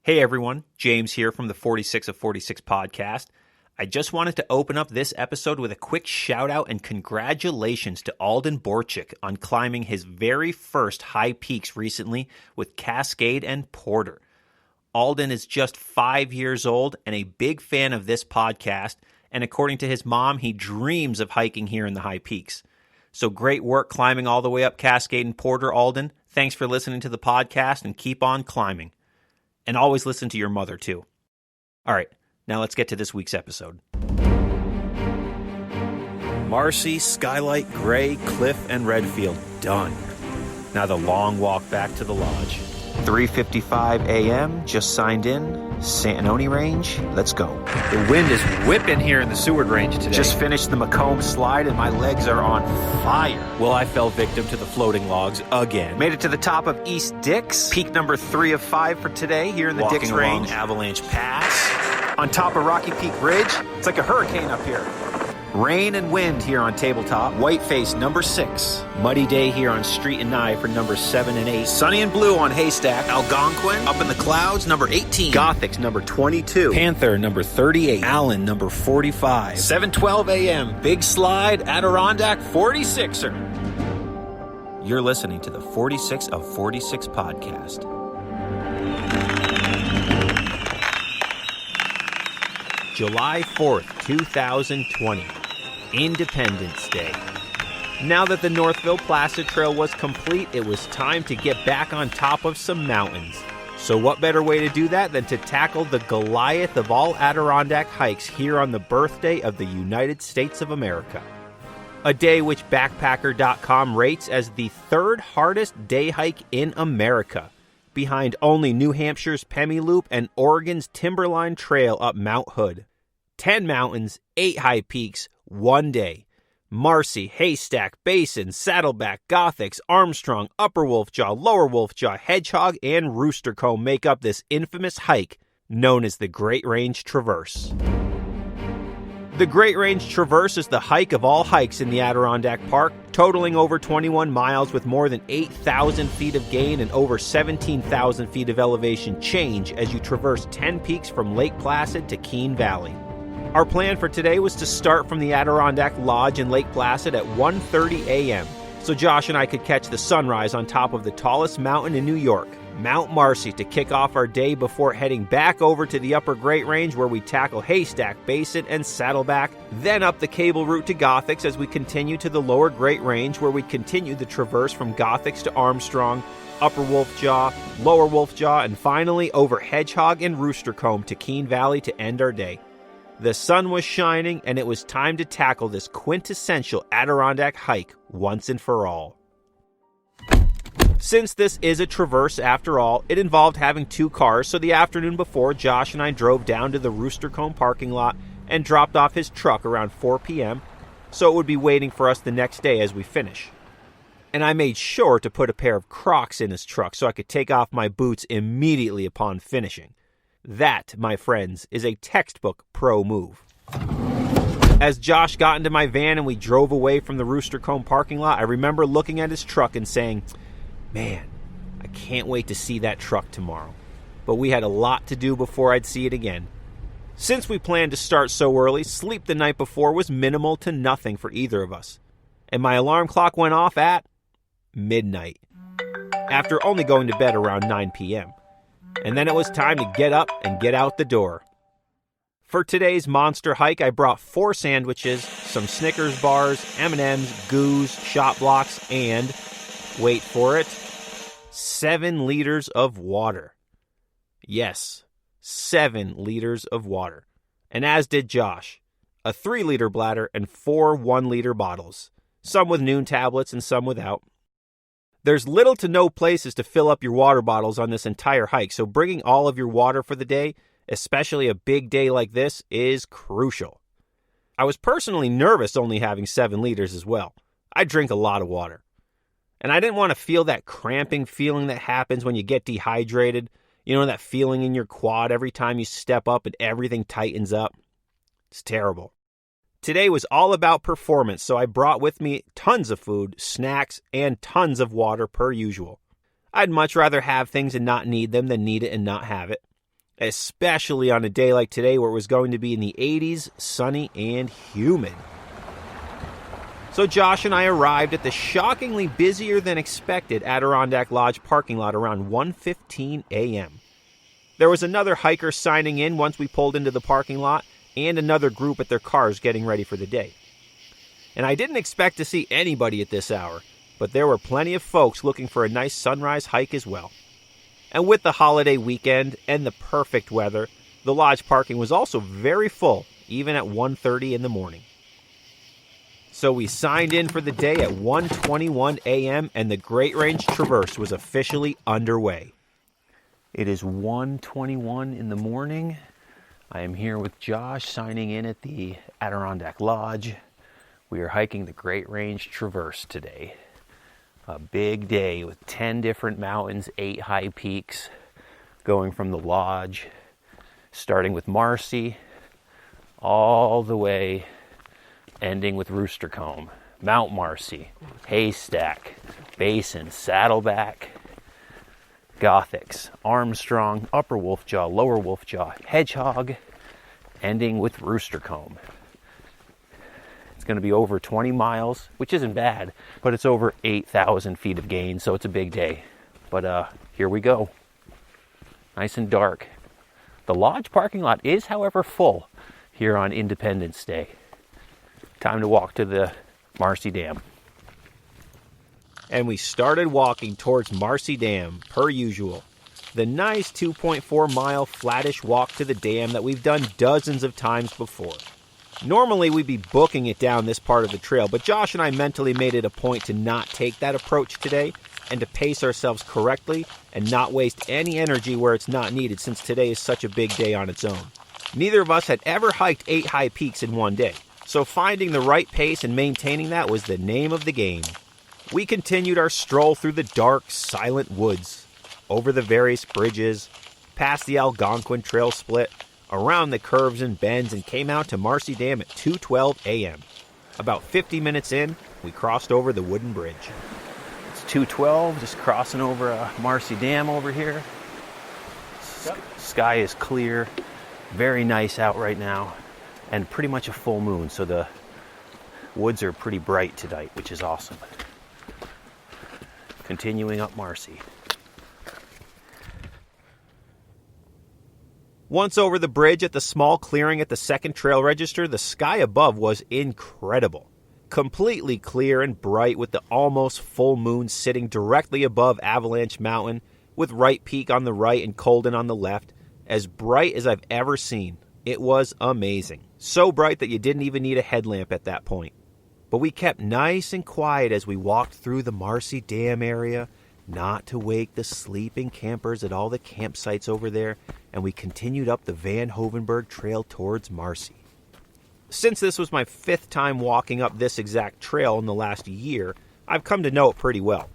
Hey everyone, James here from the 46 of 46 podcast. I just wanted to open up this episode with a quick shout out and congratulations to Alden Borchik on climbing his very first high peaks recently with Cascade and Porter. Alden is just 5 years old and a big fan of this podcast, and according to his mom, he dreams of hiking here in the high peaks. So great work climbing all the way up Cascade and Porter, Alden. Thanks for listening to the podcast and keep on climbing. And always listen to your mother, too. All right, now let's get to this week's episode. Marcy, Skylight, Gray, Cliff, and Redfield, done. Now the long walk back to the lodge. 3:55 a.m., just signed in. Santanoni Range, let's go. The wind is whipping here in the Seward Range today. Just finished the Macomb slide and my legs are on fire. Well, I fell victim to the floating logs again. Made it to the top of East Dix, peak number 3 of 5 for today here in the Dix Range. Avalanche Pass. On top of Rocky Peak Ridge, it's like a hurricane up here. Rain and wind here on Tabletop. Whiteface, number 6. Muddy day here on Street and Nye for number 7 and 8. Sunny and blue on Haystack. Algonquin, up in the clouds, number 18. Gothics, number 22. Panther, number 38. Allen, number 45. 7:12 a.m. Big Slide, Adirondack, 46er. You're listening to the 46 of 46 podcast. July 4th, 2020. Independence Day. Now that the Northville-Placid Trail was complete, it was time to get back on top of some mountains. So what better way to do that than to tackle the Goliath of all Adirondack hikes here on the birthday of the United States of America. A day which Backpacker.com rates as the third hardest day hike in America, behind only New Hampshire's Pemmy Loop and Oregon's Timberline Trail up Mount Hood. 10 mountains, 8 high peaks, 1 day. Marcy, Haystack, Basin, Saddleback, Gothics, Armstrong, Upper Wolfjaw, Lower Wolfjaw, Hedgehog, and Rooster Comb make up this infamous hike known as the Great Range Traverse. The Great Range Traverse is the hike of all hikes in the Adirondack Park, totaling over 21 miles with more than 8,000 feet of gain and over 17,000 feet of elevation change as you traverse 10 peaks from Lake Placid to Keene Valley. Our plan for today was to start from the Adirondack Lodge in Lake Placid at 1:30 a.m. so Josh and I could catch the sunrise on top of the tallest mountain in New York, Mount Marcy, to kick off our day before heading back over to the Upper Great Range where we tackle Haystack, Basin, and Saddleback, then up the cable route to Gothics as we continue to the Lower Great Range where we continue the traverse from Gothics to Armstrong, Upper Wolfjaw, Lower Wolfjaw, and finally over Hedgehog and Rooster Comb to Keene Valley to end our day. The sun was shining, and it was time to tackle this quintessential Adirondack hike once and for all. Since this is a traverse after all, it involved having 2 cars, so the afternoon before, Josh and I drove down to the Rooster Comb parking lot and dropped off his truck around 4 p.m., so it would be waiting for us the next day as we finish. And I made sure to put a pair of Crocs in his truck so I could take off my boots immediately upon finishing. That, my friends, is a textbook pro move. As Josh got into my van and we drove away from the Rooster Comb parking lot, I remember looking at his truck and saying, man, I can't wait to see that truck tomorrow. But we had a lot to do before I'd see it again. Since we planned to start so early, sleep the night before was minimal to nothing for either of us. And my alarm clock went off at midnight, after only going to bed around 9 p.m. And then it was time to get up and get out the door. For today's monster hike, I brought 4 sandwiches, some Snickers bars, M&Ms, goos, shot blocks, and, wait for it, 7 liters of water. Yes, 7 liters of water. And as did Josh, a 3-liter bladder and 4 1-liter bottles, some with Noon tablets and some without. There's little to no places to fill up your water bottles on this entire hike, so bringing all of your water for the day, especially a big day like this, is crucial. I was personally nervous only having 7 liters as well. I drink a lot of water. And I didn't want to feel that cramping feeling that happens when you get dehydrated. You know, that feeling in your quad every time you step up and everything tightens up. It's terrible. Today was all about performance, so I brought with me tons of food, snacks, and tons of water per usual. I'd much rather have things and not need them than need it and not have it. especially on a day like today where it was going to be in the 80s, sunny and humid. So Josh and I arrived at the shockingly busier than expected Adirondack Lodge parking lot around 1:15 a.m. There was another hiker signing in once we pulled into the parking lot, and another group at their cars getting ready for the day. And I didn't expect to see anybody at this hour, but there were plenty of folks looking for a nice sunrise hike as well. And with the holiday weekend and the perfect weather, the lodge parking was also very full, even at 1:30 in the morning. So we signed in for the day at 1:21 a.m. and the Great Range Traverse was officially underway. It is 1:21 in the morning. I am here with Josh signing in at the Adirondack Lodge. We are hiking the Great Range Traverse today. A big day with 10 different mountains, 8 high peaks, going from the lodge, starting with Marcy, all the way ending with Roostercomb, Mount Marcy, Haystack, Basin, Saddleback, Gothics, Armstrong, Upper Wolfjaw, Lower Wolfjaw, Hedgehog, ending with Roostercomb. It's going to be over 20 miles, which isn't bad, but it's over 8,000 feet of gain, so it's a big day. But here we go. Nice and dark. The lodge parking lot is, however, full here on Independence Day. Time to walk to the Marcy Dam. And we started walking towards Marcy Dam, per usual. The nice 2.4-mile flattish walk to the dam that we've done dozens of times before. Normally we'd be booking it down this part of the trail, but Josh and I mentally made it a point to not take that approach today and to pace ourselves correctly and not waste any energy where it's not needed, since today is such a big day on its own. Neither of us had ever hiked 8 high peaks in one day, so finding the right pace and maintaining that was the name of the game. We continued our stroll through the dark, silent woods, over the various bridges, past the Algonquin Trail split, around the curves and bends, and came out to Marcy Dam at 2:12 a.m. About 50 minutes in, we crossed over the wooden bridge. It's 2:12, just crossing over Marcy Dam over here. Sky is clear, very nice out right now, and pretty much a full moon, so the woods are pretty bright tonight, which is awesome. Continuing up Marcy. Once over the bridge at the small clearing at the second trail register, the sky above was incredible. Completely clear and bright, with the almost full moon sitting directly above Avalanche Mountain, with Wright Peak on the right and Colden on the left. As bright as I've ever seen. It was amazing. So bright that you didn't even need a headlamp at that point. But we kept nice and quiet as we walked through the Marcy Dam area, not to wake the sleeping campers at all the campsites over there, and we continued up the Van Hovenberg Trail towards Marcy. Since this was my 5th time walking up this exact trail in the last year, I've come to know it pretty well.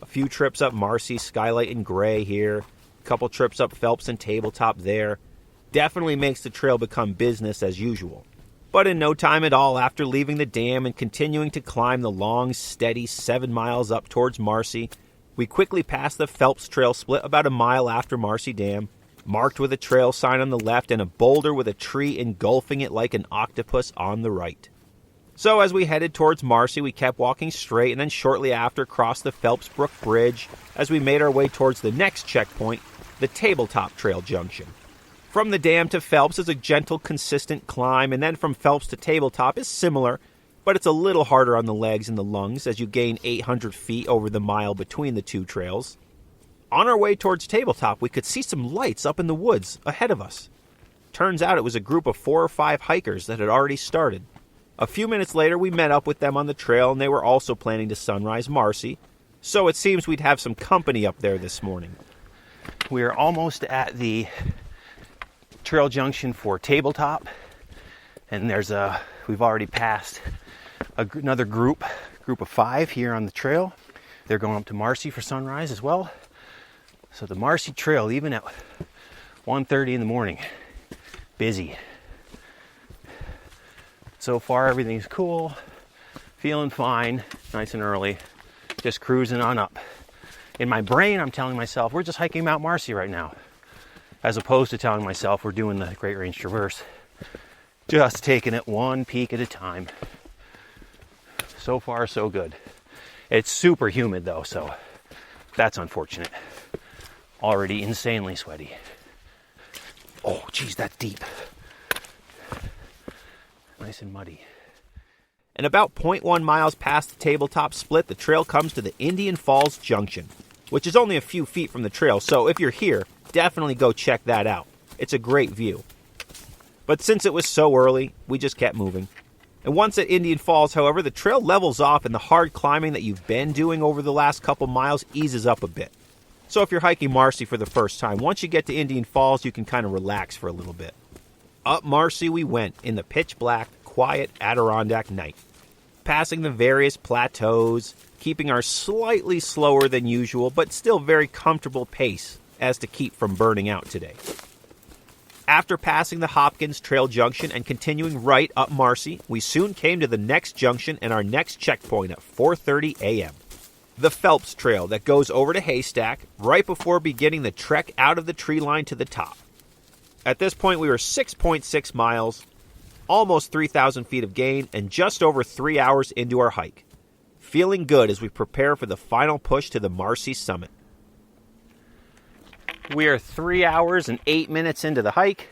A few trips up Marcy, Skylight and Gray here, a couple trips up Phelps and Tabletop there. Definitely makes the trail become business as usual. But in no time at all, after leaving the dam and continuing to climb the long, steady 7 miles up towards Marcy, we quickly passed the Phelps Trail split about a mile after Marcy Dam, marked with a trail sign on the left and a boulder with a tree engulfing it like an octopus on the right. So as we headed towards Marcy, we kept walking straight and then shortly after crossed the Phelps Brook Bridge as we made our way towards the next checkpoint, the Tabletop Trail Junction. From the dam to Phelps is a gentle, consistent climb, and then from Phelps to Tabletop is similar, but it's a little harder on the legs and the lungs as you gain 800 feet over the mile between the two trails. On our way towards Tabletop, we could see some lights up in the woods ahead of us. Turns out it was a group of 4 or 5 hikers that had already started. A few minutes later, we met up with them on the trail, and they were also planning to sunrise Marcy, so it seems we'd have some company up there this morning. We are almost at the trail junction for Tabletop, and we've already passed another group of 5 here on the trail. They're going up to Marcy for sunrise as well. So the Marcy Trail, even at 1:30 in the morning, busy. So far everything's cool, feeling fine, nice and early, just cruising on up. In my brain I'm telling myself we're just hiking Mount Marcy right now. as opposed to telling myself we're doing the Great Range Traverse. Just taking it one peak at a time. So far, so good. It's super humid though, so that's unfortunate. Already insanely sweaty. Oh, geez, that's deep. Nice and muddy. And about 0.1 miles past the tabletop split, the trail comes to the Indian Falls Junction, which is only a few feet from the trail, so if you're here, definitely go check that out. It's a great view. But since it was so early, we just kept moving. And once at Indian Falls, however, the trail levels off and the hard climbing that you've been doing over the last couple miles eases up a bit. So if you're hiking Marcy for the first time, once you get to Indian Falls, you can kind of relax for a little bit. Up Marcy we went in the pitch black, quiet Adirondack night, passing the various plateaus, keeping our slightly slower than usual but still very comfortable pace as to keep from burning out today. After passing the Hopkins Trail Junction and continuing right up Marcy, we soon came to the next junction and our next checkpoint at 4:30 a.m. The Phelps Trail that goes over to Haystack right before beginning the trek out of the tree line to the top. At this point, we were 6.6 miles, almost 3,000 feet of gain, and just over 3 hours into our hike. Feeling good as we prepare for the final push to the Marcy summit. We are 3 hours and 8 minutes into the hike.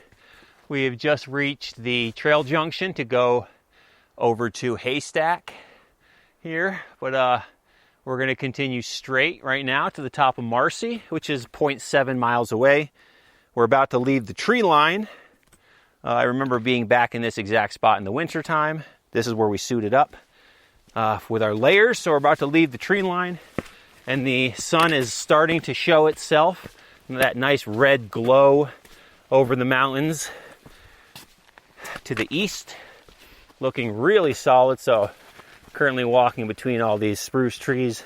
We have just reached the trail junction to go over to Haystack here, but we're going to continue straight right now to the top of Marcy, which is 0.7 miles away. We're about to leave the tree line. I remember being back in this exact spot in the wintertime. This is where we suited up with our layers. So we're about to leave the tree line, and the sun is starting to show itself. That nice red glow over the mountains to the east, looking really solid. So currently walking between all these spruce trees,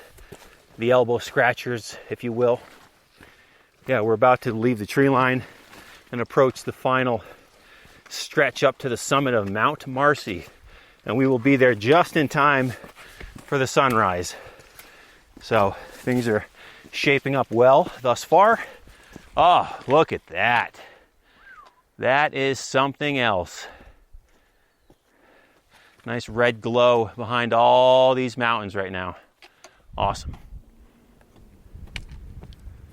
the elbow scratchers, if you will. Yeah, we're about to leave the tree line and approach the final stretch up to the summit of Mount Marcy. And we will be there just in time for the sunrise. So things are shaping up well thus far. Oh, look at that. That is something else. Nice red glow behind all these mountains right now. Awesome.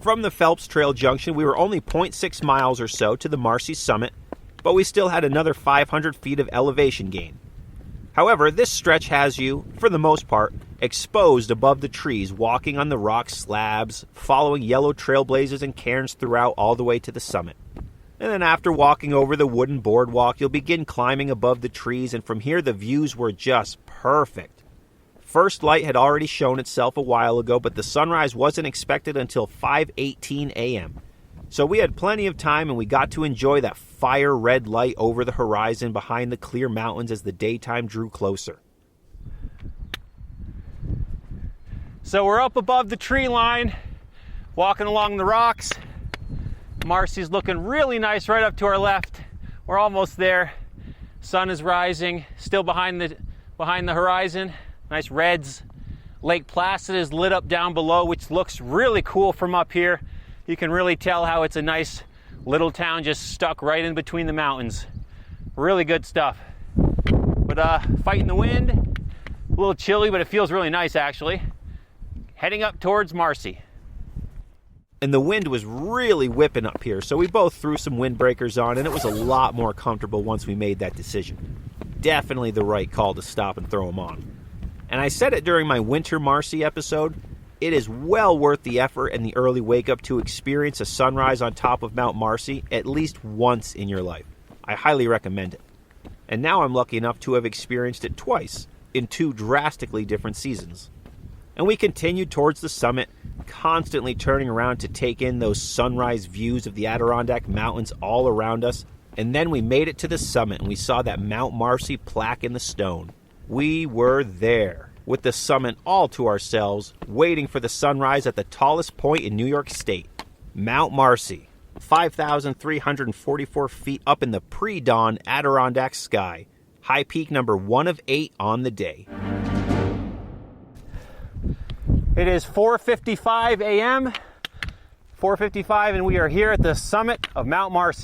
From the Phelps Trail Junction, we were only 0.6 miles or so to the Marcy summit, but we still had another 500 feet of elevation gain. However, this stretch has you, for the most part, exposed above the trees, walking on the rock slabs, following yellow trailblazers and cairns throughout all the way to the summit. And then after walking over the wooden boardwalk, you'll begin climbing above the trees, and from here the views were just perfect. First light had already shown itself a while ago, but the sunrise wasn't expected until 5:18 a.m. So we had plenty of time, and we got to enjoy that fire red light over the horizon behind the clear mountains as the daytime drew closer. So we're up above the tree line, walking along the rocks. Marcy's looking really nice right up to our left. We're almost there. Sun is rising, still behind the horizon. Nice reds. Lake Placid is lit up down below, which looks really cool from up here. You can really tell how it's a nice little town just stuck right in between the mountains. Really good stuff. But fighting the wind, a little chilly, but it feels really nice actually. Heading up towards Marcy. And the wind was really whipping up here, so we both threw some windbreakers on, and it was a lot more comfortable once we made that decision. Definitely the right call to stop and throw them on. And I said it during my Winter Marcy episode, it is well worth the effort and the early wake-up to experience a sunrise on top of Mount Marcy at least once in your life. I highly recommend it. And now I'm lucky enough to have experienced it twice, in 2 drastically different seasons. And we continued towards the summit, constantly turning around to take in those sunrise views of the Adirondack Mountains all around us. And then we made it to the summit, and we saw that Mount Marcy plaque in the stone. We were there, with the summit all to ourselves, waiting for the sunrise at the tallest point in New York State, Mount Marcy, 5,344 feet up in the pre-dawn Adirondack sky, high peak number 1 of 8 on the day. It is 4:55 a.m. 4:55, and we are here at the summit of Mount Marcy.